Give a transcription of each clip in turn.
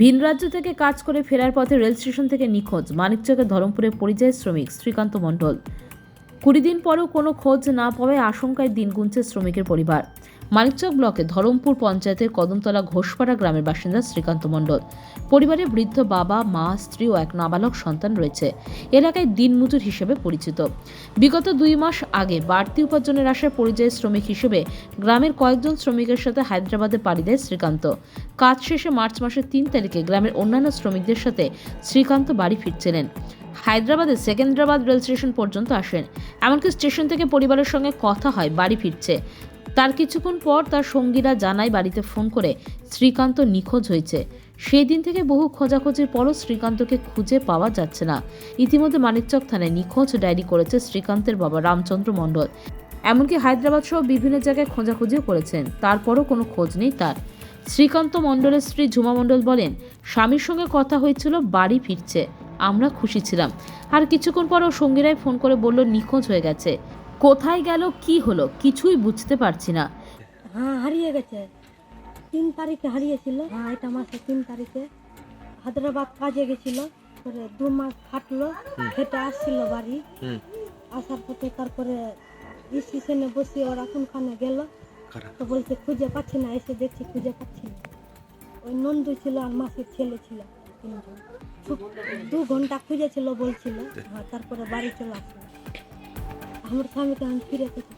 ভিন রাজ্য থেকে কাজ করে ফেরার পথে রেল স্টেশন থেকে নিখোঁজ মানিকচকের ধরমপুরের পরিযায়ী শ্রমিক শ্রীকান্ত মণ্ডল। 20 দিন পরেও কোনো খোঁজ না পাওয়ায় আশঙ্কায় দিন গুনছে শ্রমিকের পরিবার। মানিকচক ব্লকে ধরমপুর পঞ্চায়েতের কদমতলা ঘোষপাড়া গ্রামের বাসিন্দা শ্রীকান্ত মণ্ডল। পরিবারে বৃদ্ধ বাবা, মা, স্ত্রী ও এক নাবালক সন্তান রয়েছে। এলাকায় দিনমজুর হিসেবে পরিচিত। বিগত 2 মাস আগে বাড়তি উপার্জনের আশায় পরিযায়ী শ্রমিক হিসেবে গ্রামের কয়েকজন শ্রমিকের সাথে হায়দ্রাবাদে পাড়ি দেয় শ্রীকান্ত। কাজ শেষে মার্চ মাসের 3 তারিখে গ্রামের অন্যান্য শ্রমিকদের সাথে শ্রীকান্ত বাড়ি ফিরছিলেন। হায়দ্রাবাদের সেকেন্দ্রাবাদ রেল স্টেশন পর্যন্ত আসেন। এমনকি স্টেশন থেকে পরিবারের সঙ্গে কথা হয় বাড়ি ফিরছে। তার কিছুক্ষণ পর তার সঙ্গীরা জানায় বাড়িতে ফোন করে শ্রীকান্ত নিখোঁজ হয়েছে। সেই দিন থেকে বহু খোঁজাখুঁজির পরও শ্রীকান্তকে খুঁজে পাওয়া যাচ্ছে না। ইতিমধ্যে মানিকচক থানায় নিখোঁজ ডায়েরি করেছে শ্রীকান্তের বাবা রামচন্দ্র মণ্ডল। এমনকি হায়দ্রাবাদ সহ বিভিন্ন জায়গায় খোঁজাখুঁজিও করেছেন, তারপরও কোনো খোঁজ নেই তার। শ্রীকান্ত মণ্ডলের স্ত্রী ঝুমা মণ্ডল বলেন, স্বামীর সঙ্গে কথা হয়েছিল বাড়ি ফিরছে, আমরা খুশি ছিলাম। আর কিছুক্ষণ পরও সঙ্গীরাই ফোন করে বলল নিখোঁজ হয়ে গেছে। কোথায় গেল, কি হলো কিছুই বুঝতে পারছি না। হ্যাঁ, হারিয়ে গেছে। 3 তারিখে হারিয়েছিল। হ্যাঁ, এটা মাসে 3 তারিখে হায়দ্রাবাদ কাজে গেছিল। পরে 2 মাস খাটলো, খেটে আসছিল বাড়ি। আসার পথে তারপরে স্টেশনে বসে ওরা কোনখানে গেল, তো বলছে খুঁজে পাচ্ছি না। এসে দেখছি খুঁজে পাচ্ছি না। ওই নন্দু ছিল আর মাসির ছেলে ছিল, 3 জন। 2 ঘন্টা খুঁজেছিল বলছিল। হ্যাঁ, তারপরে বাড়ি চলে আসলো। আমার স্বামীকে আমি ফিরে পেয়েছি।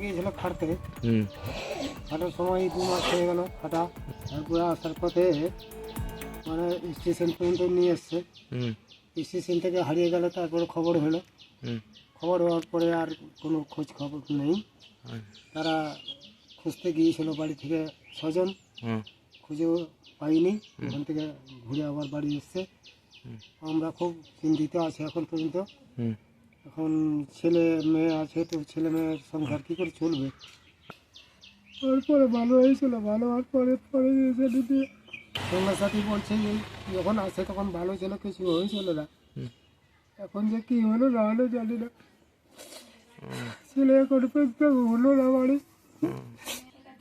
গিয়েছিল খাটতে, খাটার সময় 2 মাস হয়ে গেল খাটা। তারপরে আসার পথে মানে স্টেশন পর্যন্ত নিয়ে এসছে। স্টেশন থেকে হারিয়ে গেল। তারপরে খবর হলো। খবর হওয়ার পরে আর কোনো খোঁজ খবর নেই। তারা খুঁজতে গিয়েছিল বাড়ি থেকে 6 জন, খুঁজেও পাইনি। ওখান থেকে ঘুরে আবার বাড়ি এসছে। আমরা খুব চিন্তিত আছি এখন পর্যন্ত। এখন ছেলে মেয়ে আছে, তো ছেলে মেয়ের সংসার কী করে চলবে? তারপরে ভালো হয়েছিল, ভালো হওয়ার পরে পরে দিদি সঙ্গে সাথী বলছে যে যখন আসে তখন ভালো ছিল, কিছু হয়েছিল না। এখন যে কী হলো না হলো জানি না। ছেলে এখন পর্যন্ত হলো না বাড়ি।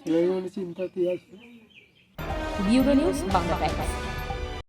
ছেলে চিন্তাতেই আছে। Bureau news Bangla Times.